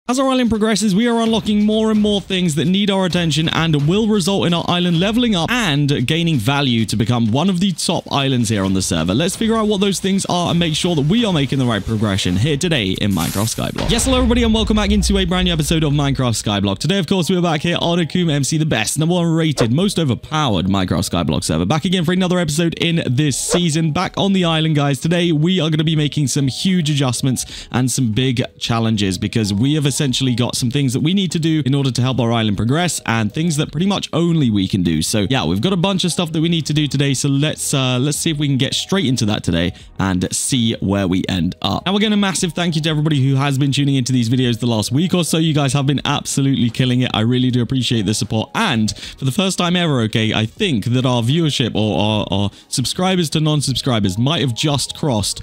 As our island progresses, we are unlocking more and more things that need our attention and will result in our island leveling up and gaining value to become one of the top islands here on the server. Let's figure out what those things are and make sure that we are making the right progression here today in Minecraft Skyblock. Yes, hello everybody and welcome back into a brand new episode of Minecraft Skyblock. Today, of course, we're back here on Akuma MC, the best, #1 rated, most overpowered Minecraft Skyblock server. Back again for another episode in this season. Back on the island, guys. Today, we are going to be making some huge adjustments and some big challenges because we have essentially got some things that we need to do in order to help our island progress and things that pretty much only we can do. So yeah, we've got a bunch of stuff that we need to do today. So let's see if we can get straight into that today and see where we end up. Now, again, a massive thank you to everybody who has been tuning into these videos the last week or so. You guys have been absolutely killing it. I really do appreciate the support. And for the first time ever, okay, I think that our viewership or our subscribers to non-subscribers might have just crossed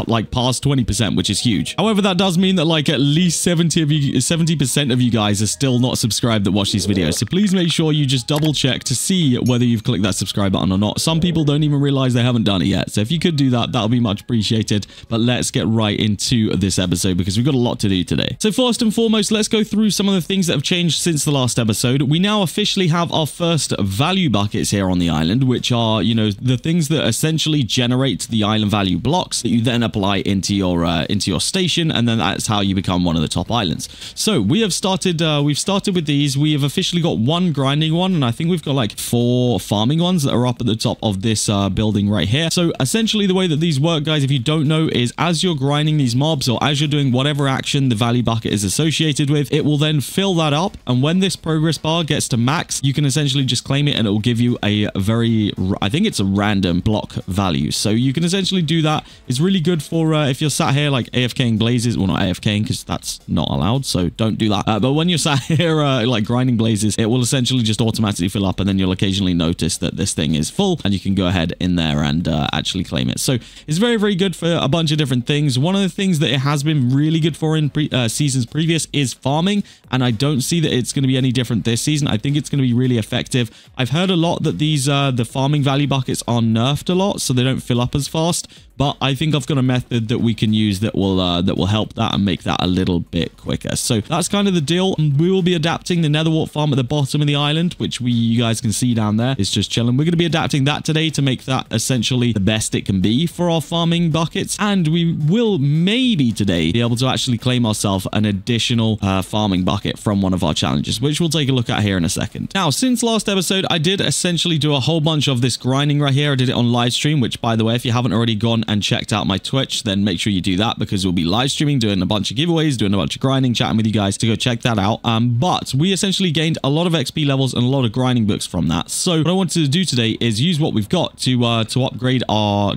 like past 20%, which is huge. However, that does mean that like at least 70% of you guys are still not subscribed that watch these videos. So please make sure you just double check to see whether you've clicked that subscribe button or not. Some people don't even realize they haven't done it yet. So if you could do that, that'll be much appreciated. But let's get right into this episode because we've got a lot to do today. So first and foremost, let's go through some of the things that have changed since the last episode. We now officially have our first value buckets here on the island, which are, you know, the things that essentially generate the island value blocks that you then apply into your station, and then that's how you become one of the top islands. So we have started we've started with these. We have officially got one grinding one, and I think we've got like 4 farming ones that are up at the top of this building right here. So essentially the way that these work, guys, if you don't know, is as you're grinding these mobs or as you're doing whatever action the value bucket is associated with, it will then fill that up, and when this progress bar gets to max, you can essentially just claim it and it will give you a very, I think it's a random block value. So you can essentially do that. It's really good for if you're sat here like AFKing blazes. Well, not AFKing because that's not allowed, so don't do that. But when you're sat here like grinding blazes, it will essentially just automatically fill up, and then you'll occasionally notice that this thing is full and you can go ahead in there and actually claim it. So it's very, very good for a bunch of different things. One of the things that it has been really good for in seasons previous is farming, and I don't see that it's going to be any different this season. I think it's going to be really effective. I've heard a lot that these the farming value buckets are nerfed a lot, so they don't fill up as fast. But I think I've got a method that we can use that will help that and make that a little bit quicker. So that's kind of the deal. We will be adapting the nether wart farm at the bottom of the island, which you guys can see down there. It's just chilling. We're going to be adapting that today to make that essentially the best it can be for our farming buckets. And we will maybe today be able to actually claim ourselves an additional farming bucket from one of our challenges, which we'll take a look at here in a second. Now, since last episode, I did essentially do a whole bunch of this grinding right here. I did it on live stream, which, by the way, if you haven't already gone and checked out my Twitch, then make sure you do that because we'll be live streaming, doing a bunch of giveaways, doing a bunch of grinding, chatting with you guys, to go check that out. But we essentially gained a lot of XP levels and a lot of grinding books from that. So what I wanted to do today is use what we've got to upgrade our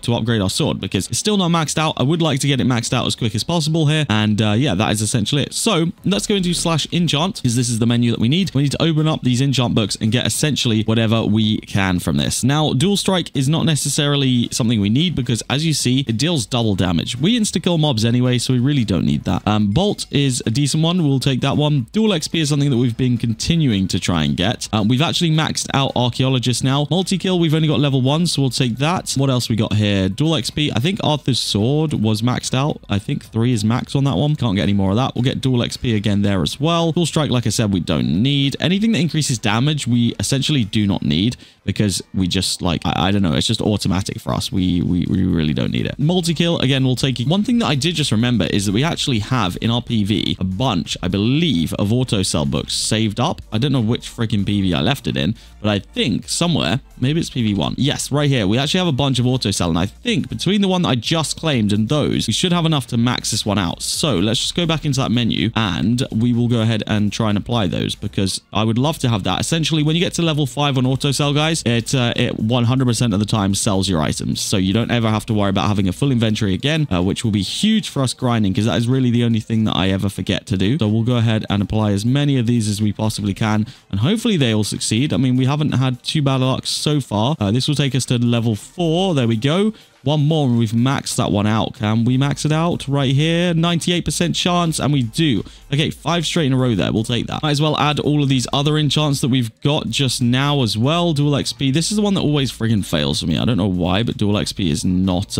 sword because it's still not maxed out. I would like to get it maxed out as quick as possible here, and yeah, that is essentially it. So let's go into /enchant because this is the menu that we need. We need to open up these enchant books and get essentially whatever we can from this. Now, dual strike is not necessarily something we need because, as you see, it deals double damage. We insta-kill mobs anyway, so we really don't need that. Bolt is a decent one. We'll take that one. Dual XP is something that we've been continuing to try and get. We've actually maxed out Archaeologist now. Multi-kill, we've only got level 1, so we'll take that. What else we got here? Dual XP. I think Arthur's sword was maxed out. I think 3 is max on that one. Can't get any more of that. We'll get dual XP again there as well. Dual strike, like I said, we don't need. Anything that increases damage, we essentially do not need because we just like, I don't know, it's just automatic for us. We really don't need it. Multi-kill, again, we'll take it. One thing that I did just remember is that we actually have in our PV a bunch, I believe, of auto cell books saved up. I don't know which freaking PV I left it in, but I think somewhere, maybe it's PV1. Yes, right here. We actually have a bunch of auto cell, and I think between the one that I just claimed and those, we should have enough to max this one out. So let's just go back into that menu and we will go ahead and try and apply those because I would love to have that. Essentially, when you get to level 5 on auto cell, guys, it 100% of the time sells your items. So you don't ever have to worry about having a full inventory again, which will be huge for us grinding because that is really the only thing that I ever forget to do. So we'll go ahead and apply as many of these as we possibly can, and hopefully they all succeed. I mean, we haven't had too bad luck so far. This will take us to level 4. There we go. One more and we've maxed that one out. Can we max it out right here? 98% chance, and we do. Okay, 5 straight in a row there. We'll take that. Might as well add all of these other enchants that we've got just now as well. Dual XP. This is the one that always friggin' fails for me. I don't know why, but Dual XP is not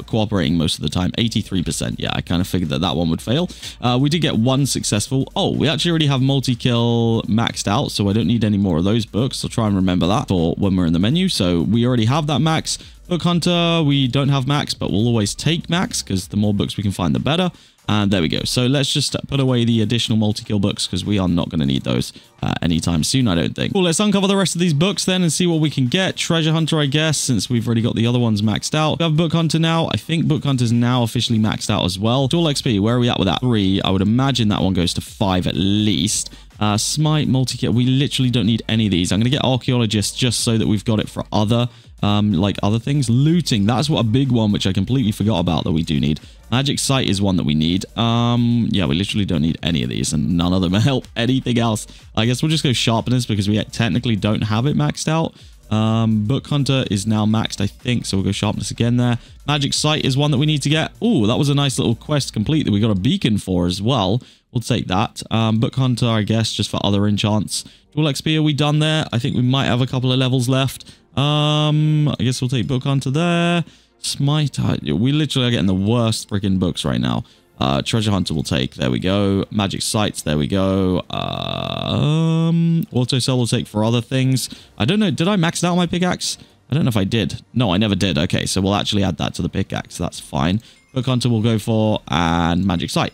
cooperating most of the time. 83%. Yeah, I kind of figured that one would fail. We did get 1 successful. Oh, we actually already have multi-kill maxed out, so I don't need any more of those books. So try and remember that for when we're in the menu. So we already have that max. Book Hunter, we don't have max, but we'll always take max because the more books we can find, the better. And there we go. So let's just put away the additional multi-kill books because we are not going to need those anytime soon, I don't think. Cool, let's uncover the rest of these books then and see what we can get. Treasure Hunter, I guess, since we've already got the other ones maxed out. We have Book Hunter now. I think Book Hunter is now officially maxed out as well. Dual XP, where are we at with that? 3. I would imagine that one goes to 5 at least. Smite, multi-kill, we literally don't need any of these. I'm going to get Archaeologist just so that we've got it for other things. Looting, that's what a big one which I completely forgot about that we do need. Magic Sight is one that we need. Yeah, we literally don't need any of these and none of them help anything else. I guess we'll just go Sharpness because we technically don't have it maxed out. Book Hunter is now maxed, I think, so we'll go Sharpness again there. Magic Sight is one that we need to get. Oh, that was a nice little quest complete that we got a beacon for as well. We'll take that. Book Hunter, I guess, just for other enchants. Dual XP, are we done there? I think we might have a couple of levels left. I guess we'll take Book Hunter there. Smite, we literally are getting the worst freaking books right now. Treasure Hunter will take. There we go. Magic Sights. There we go. Auto Cell will take for other things. I don't know. Did I max out my pickaxe? I don't know if I did. No, I never did. Okay, so we'll actually add that to the pickaxe. That's fine. Book Hunter will go for, and Magic Sight.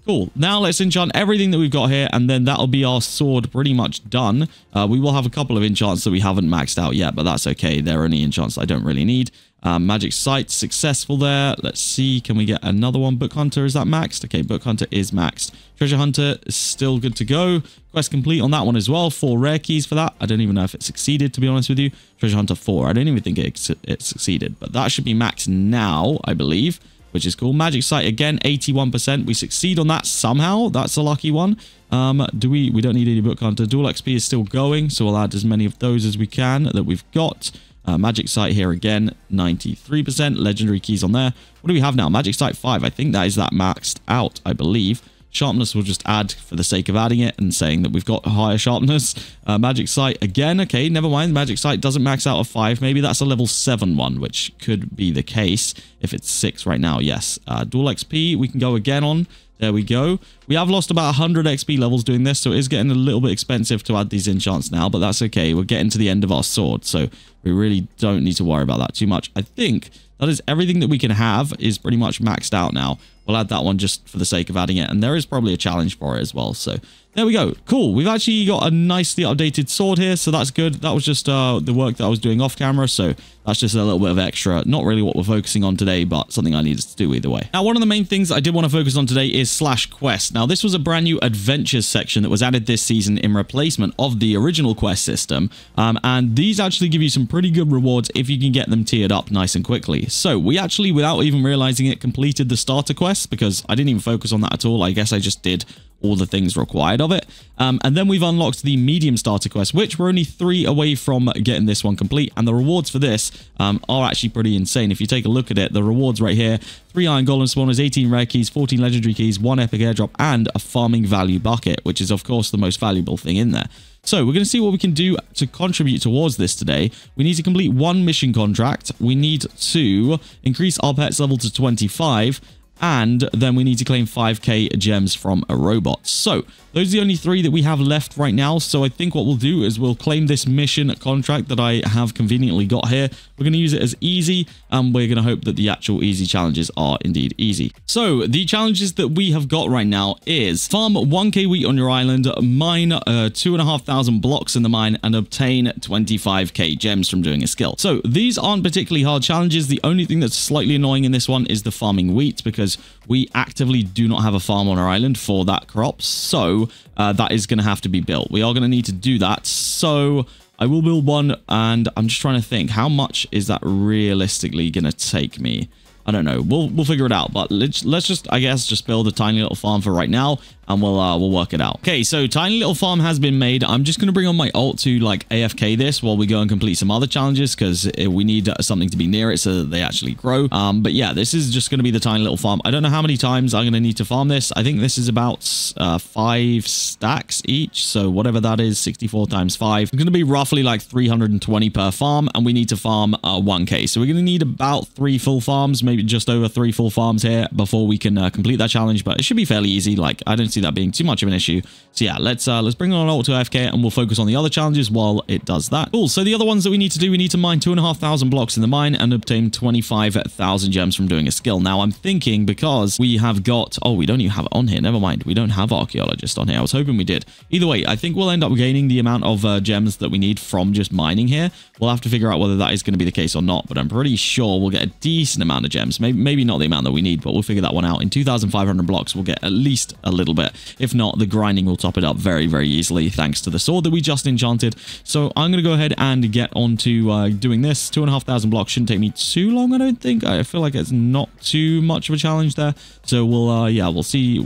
Cool. Now let's enchant everything that we've got here, and then that'll be our sword pretty much done. We will have a couple of enchants that we haven't maxed out yet, but that's okay. They're only enchants I don't really need. Magic Sight, successful there. Let's see. Can we get another one? Book Hunter, is that maxed? Okay, Book Hunter is maxed. Treasure Hunter is still good to go. Quest complete on that one as well. 4 rare keys for that. I don't even know if it succeeded, to be honest with you. Treasure Hunter 4. I don't even think it succeeded, but that should be maxed now, I believe, which is cool. Magic Sight, again, 81%. We succeed on that somehow. That's a lucky one. We don't need any Book Hunter. Dual XP is still going, so we'll add as many of those as we can that we've got. Magic Sight here again, 93%. Legendary keys on there. What do we have now? Magic Sight 5. I think that is that maxed out, I believe. Sharpness we'll just add for the sake of adding it and saying that we've got higher sharpness. Magic Sight again. Okay, never mind. Magic Sight doesn't max out of 5. Maybe that's a level 7 one, which could be the case if it's 6 right now. Yes. Dual XP we can go again on. There we go. We have lost about 100 XP levels doing this, so it is getting a little bit expensive to add these enchants now, but that's okay. We're getting to the end of our sword, so we really don't need to worry about that too much. I think that is everything that we can have is pretty much maxed out now. We'll add that one just for the sake of adding it, and there is probably a challenge for it as well, so there we go. Cool. We've actually got a nicely updated sword here, so that's good. That was just the work that I was doing off camera, so that's just a little bit of extra. Not really what we're focusing on today, but something I needed to do either way. Now, one of the main things I did want to focus on today is /quest. Now, this was a brand new adventures section that was added this season in replacement of the original quest system, and these actually give you some pretty good rewards if you can get them tiered up nice and quickly. So we actually, without even realizing it, completed the starter quest because I didn't even focus on that at all. I guess I just did all the things required of it. And then we've unlocked the medium starter quest, which we're only 3 away from getting this one complete. And the rewards for this are actually pretty insane. If you take a look at it, the rewards right here, 3 iron golem spawners, 18 rare keys, 14 legendary keys, 1 epic airdrop, and a farming value bucket, which is of course the most valuable thing in there. So we're going to see what we can do to contribute towards this today. We need to complete 1 mission contract. We need to increase our pets level to 25. And then we need to claim 5k gems from a robot. So those are the only 3 that we have left right now. So I think what we'll do is we'll claim this mission contract that I have conveniently got here. We're going to use it as easy, and we're going to hope that the actual easy challenges are indeed easy. So the challenges that we have got right now is farm 1k wheat on your island, mine 2,500 blocks in the mine, and obtain 25k gems from doing a skill. So these aren't particularly hard challenges. The only thing that's slightly annoying in this one is the farming wheat, because we actively do not have a farm on our island for that crop. So that is going to have to be built. We are going to need to do that. So I will build one, and I'm just trying to think, how much is that realistically going to take me? I don't know. We'll figure it out. But let's just, I guess, just build a tiny little farm for right now, and we'll work it out. Okay, so tiny little farm has been made. I'm just going to bring on my ult to like AFK this while we go and complete some other challenges, because we need something to be near it so that they actually grow. But yeah, this is just going to be the tiny little farm. I don't know how many times I'm going to need to farm this. I think this is about 5 stacks each. So whatever that is, 64 times 5. It's going to be roughly like 320 per farm, and we need to farm 1k. So we're going to need about 3 full farms, maybe just over 3 full farms here before we can complete that challenge. But it should be fairly easy. Like, I don't see that being too much of an issue. So yeah, let's bring on ult to AFK, and we'll focus on the other challenges while it does that. Cool. So the other ones that we need to do, we need to mine 2,500 blocks in the mine and obtain 25,000 gems from doing a skill. Now I'm thinking, because we have got, oh, we don't even have it on here. Never mind. We don't have archaeologist on here. I was hoping we did. Either way, I think we'll end up gaining the amount of gems that we need from just mining here. We'll have to figure out whether that is going to be the case or not, but I'm pretty sure we'll get a decent amount of gems. Maybe not the amount that we need, but we'll figure that one out. In 2,500 blocks, we'll get at least a little bit. If not, the grinding will top it up very, very easily thanks to the sword that we just enchanted. So I'm going to go ahead and get on to doing this. 2,500 blocks shouldn't take me too long, I don't think. I feel like it's not too much of a challenge there. So we'll see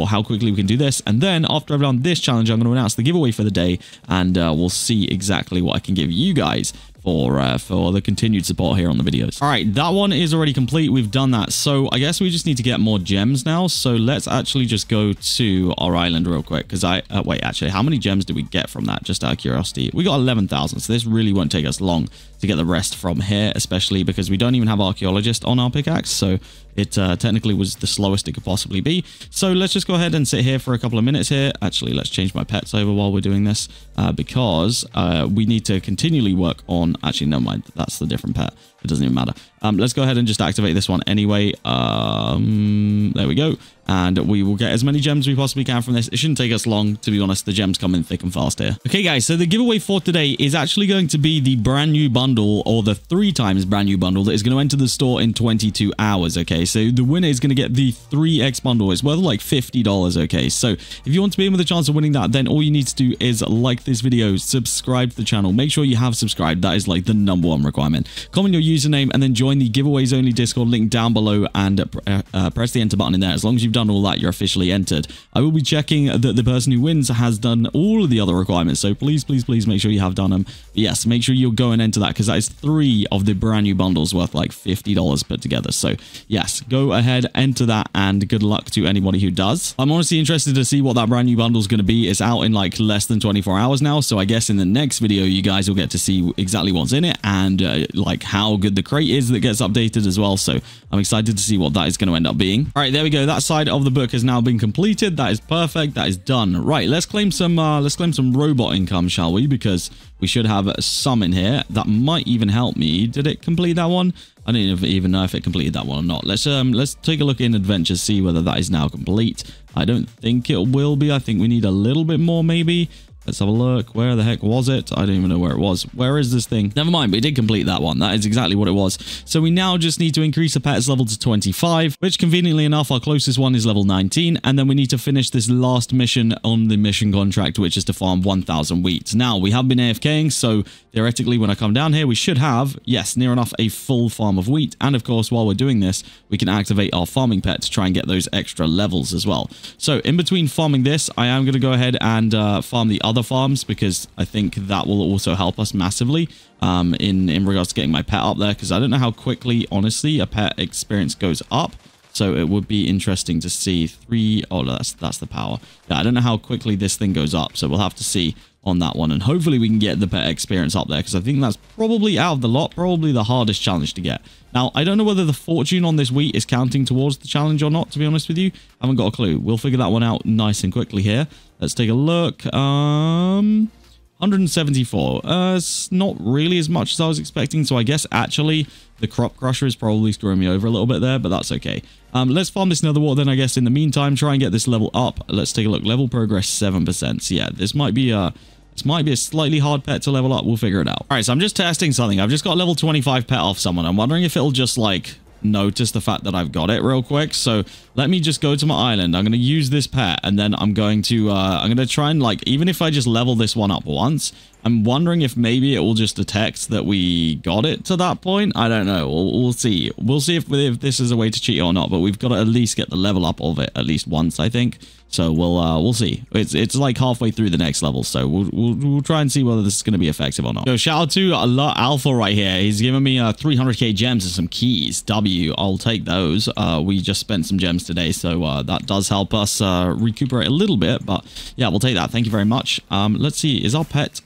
how quickly we can do this. And then after I've done this challenge, I'm going to announce the giveaway for the day, and we'll see exactly what I can give you guys for the continued support here on the videos. All right, that one is already complete. We've done that. So I guess we just need to get more gems now. So let's actually just go to our island real quick, because wait, actually, how many gems did we get from that? Just out of curiosity. We got 11,000. So this really won't take us long to get the rest from here, especially because we don't even have archaeologist on our pickaxe. So it technically was the slowest it could possibly be. So let's just go ahead and sit here for a couple of minutes here. Actually, let's change my pets over while we're doing this, because we need to continually work on... Actually, never mind. That's the different pet. It doesn't even matter. Let's go ahead and just activate this one anyway. There we go. And we will get as many gems as we possibly can from this. It shouldn't take us long, to be honest. The gems come in thick and fast here. Okay, guys, so the giveaway for today is actually going to be the brand new bundle, or the 3 times brand new bundle that is going to enter the store in 22 hours, okay? So the winner is going to get the 3x bundle. It's worth like $50, okay? So if you want to be in with a chance of winning that, then all you need to do is like this video, subscribe to the channel. Make sure you have subscribed. That is like the #1 requirement. Comment your username and then join the giveaways only Discord link down below, and press the enter button in there. As long as you've done all that, you're officially entered. I will be checking that the person who wins has done all of the other requirements, so please make sure you have done them. But yes, make sure you'll go and enter that, because that is 3 of the brand new bundles worth like $50 put together. So yes, go ahead, enter that, and good luck to anybody who does. I'm honestly interested to see what that brand new bundle is going to be. It's out in like less than 24 hours now, so I guess in the next video you guys will get to see exactly what's in it, and like how good the crate is that gets updated as well. So I'm excited to see what that is going to end up being. All right, there we go. That side of the book has now been completed. That is perfect. That is done. Right, let's claim some robot income, shall we? Because we should have some in here. That might even help me. Did it complete that one? I don't even know if it completed that one or not. Let's take a look in adventures, see whether that is now complete. I don't think it will be. I think we need a little bit more, maybe. Let's have a look. Where the heck was it? I don't even know where it was. Where is this thing? Never mind, we did complete that one. That is exactly what it was. So we now just need to increase the pet's level to 25, which conveniently enough, our closest one is level 19. And then we need to finish this last mission on the mission contract, which is to farm 1,000 wheat. Now, we have been AFKing, so theoretically, when I come down here, we should have, yes, near enough a full farm of wheat. And of course, while we're doing this, we can activate our farming pet to try and get those extra levels as well. So in between farming this, I am going to go ahead and farm the other farms, because I think that will also help us massively in regards to getting my pet up there, because I don't know how quickly, honestly, a pet experience goes up. So it would be interesting to see that's the power. Yeah, I don't know how quickly this thing goes up, so we'll have to see on that one, and hopefully we can get the pet experience up there, because I think that's probably out of the lot, probably the hardest challenge to get. Now, I don't know whether the fortune on this wheat is counting towards the challenge or not, to be honest with you. I haven't got a clue. We'll figure that one out nice and quickly here. Let's take a look. 174. It's not really as much as I was expecting, so I guess actually the crop crusher is probably screwing me over a little bit there, but that's okay. Let's farm this nether wart then, I guess, in the meantime. Try and get this level up. Let's take a look. Level progress 7%. So yeah, this might be a slightly hard pet to level up. We'll figure it out. All right, so I'm just testing something. I've just got level 25 pet off someone. I'm wondering if it'll just like notice the fact that I've got it real quick. So let me just go to my island. I'm going to use this pet, and then I'm going to try and, like, even if I just level this one up once, I'm wondering if maybe it will just detect that we got it to that point. I don't know. We'll see. We'll see if this is a way to cheat or not, but we've got to at least get the level up of it at least once, I think. So we'll see. It's like halfway through the next level, so we'll try and see whether this is going to be effective or not. So shout out to Alpha right here. He's giving me 300k gems and some keys. W, I'll take those. We just spent some gems today, so that does help us recuperate a little bit. But yeah, we'll take that. Thank you very much. Let's see. Is our pet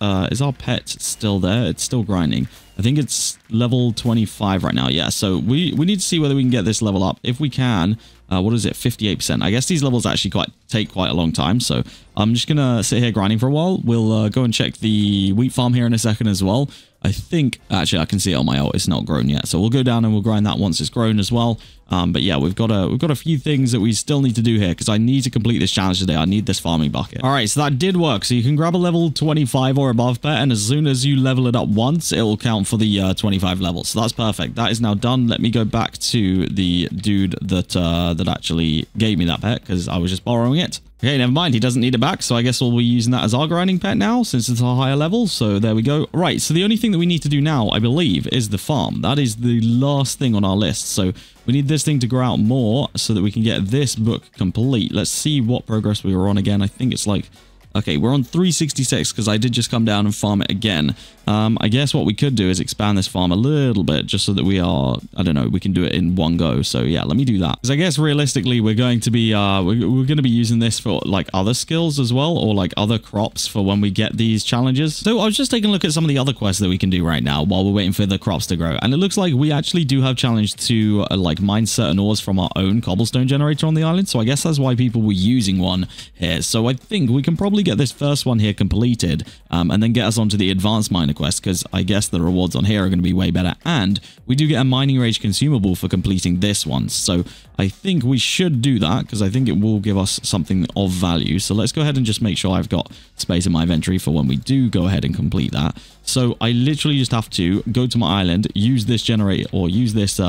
still there? It's still grinding. I think it's level 25 right now. Yeah, so we need to see whether we can get this level up. If we can, what is it? 58%. I guess these levels actually take quite a long time. So I'm just going to sit here grinding for a while. We'll go and check the wheat farm here in a second as well. I think, actually, I can see it on my ult. It's not grown yet. So we'll go down and we'll grind that once it's grown as well. But yeah, we've got a few things that we still need to do here because I need to complete this challenge today. I need this farming bucket. All right, so that did work. So you can grab a level 25 or above pet, and as soon as you level it up once, it will count for the 25 levels. So that's perfect. That is now done. Let me go back to the dude that actually gave me that pet because I was just borrowing it. Okay, never mind. He doesn't need it back, so I guess we'll be using that as our grinding pet now, since it's a higher level. So there we go. Right, so the only thing that we need to do now, I believe, is the farm. That is the last thing on our list. So we need this thing to grow out more so that we can get this book complete. Let's see what progress we were on again. I think it's like... Okay, we're on 366 because I did just come down and farm it again. I guess what we could do is expand this farm a little bit just so that we are, I don't know, we can do it in one go. So yeah, let me do that. Because I guess realistically, we're going to be, we're going to be using this for like other skills as well, or like other crops for when we get these challenges. So I was just taking a look at some of the other quests that we can do right now while we're waiting for the crops to grow. And it looks like we actually do have challenge to like mine certain ores from our own cobblestone generator on the island. So I guess that's why people were using one here. So I think we can probably get this first one here completed and then get us onto the advanced miner quest, because I guess the rewards on here are going to be way better, and we do get a mining rage consumable for completing this one. So I think we should do that because I think it will give us something of value. So let's go ahead and just make sure I've got space in my inventory for when we do go ahead and complete that. So I literally just have to go to my island, use this generator, or use this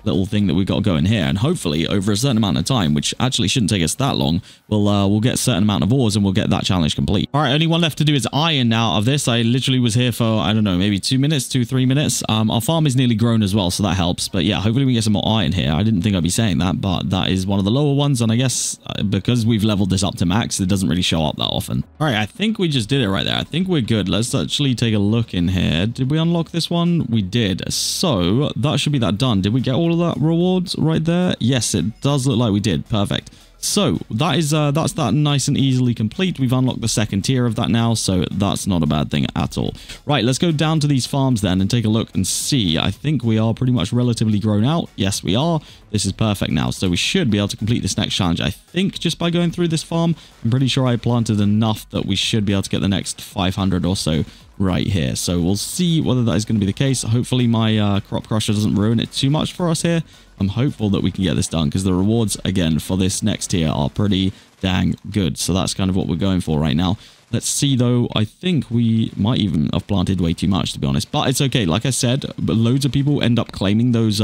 little thing that we've got going here, and hopefully over a certain amount of time, which actually shouldn't take us that long, we'll get a certain amount of ores and we'll get that challenge complete. All right, only one left to do is iron now of this. I literally was here for, I don't know, maybe 2 minutes, 2-3 minutes. Our farm is nearly grown as well, so that helps. But yeah, hopefully we get some more iron here. I didn't think I'd be saying that, but that is one of the lower ones, and I guess because we've leveled this up to max, it doesn't really show up that often. All right, I think we just did it right there. I think we're good. Let's actually take a look in here. Did we unlock this one? We did. So that should be that done. Did we get all of that rewards right there? Yes, it does look like we did. Perfect. So that is that's that nice and easily complete. We've unlocked the second tier of that now, so that's not a bad thing at all. Right, let's go down to these farms then and take a look and see. I think we are pretty much relatively grown out. Yes, we are. This is perfect now, so we should be able to complete this next challenge. I think just by going through this farm, I'm pretty sure I planted enough that we should be able to get the next 500 or so right here. So we'll see whether that is going to be the case. Hopefully my crop crusher doesn't ruin it too much for us here. I'm hopeful that we can get this done because the rewards, again, for this next tier are pretty dang good. So that's kind of what we're going for right now. Let's see, though. I think we might even have planted way too much, to be honest. But it's okay. Like I said, loads of people end up claiming those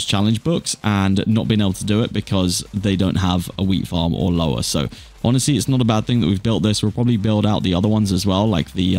challenge books and not being able to do it because they don't have a wheat farm or lower. So honestly, it's not a bad thing that we've built this. We'll probably build out the other ones as well, like the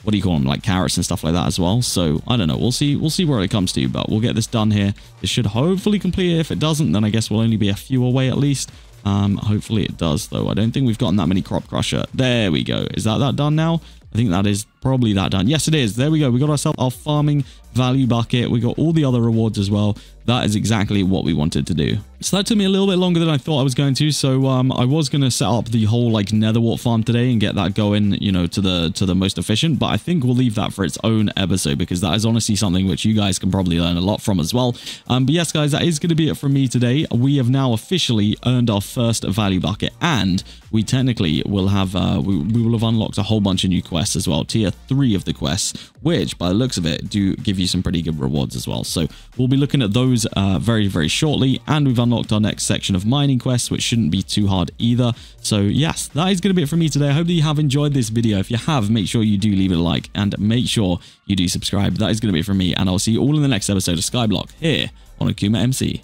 what do you call them, like carrots and stuff like that as well. So I don't know, we'll see where it comes to, but we'll get this done here. This should hopefully complete it. If it doesn't, then I guess we'll only be a few away at least. Hopefully it does, though. I don't think we've gotten that many crop crusher. There we go. Is that done now? I think that is probably that done. Yes, it is. There we go. We got ourselves our farming value bucket. We got all the other rewards as well. That is exactly what we wanted to do. So that took me a little bit longer than I thought I was going to. So I was going to set up the whole like netherwart farm today and get that going, you know, to the most efficient. But I think we'll leave that for its own episode because that is honestly something which you guys can probably learn a lot from as well. But yes, guys, that is going to be it from me today. We have now officially earned our first value bucket, and we technically will have we will have unlocked a whole bunch of new quests as well. Tier 3 of the quests, which by the looks of it do give you some pretty good rewards as well. So we'll be looking at those very, very shortly, and we've unlocked our next section of mining quests, which shouldn't be too hard either. So yes, that is going to be it from me today. I hope that you have enjoyed this video. If you have, make sure you do leave it a like and make sure you do subscribe. That is going to be it from me, and I'll see you all in the next episode of Skyblock here on Akuma MC.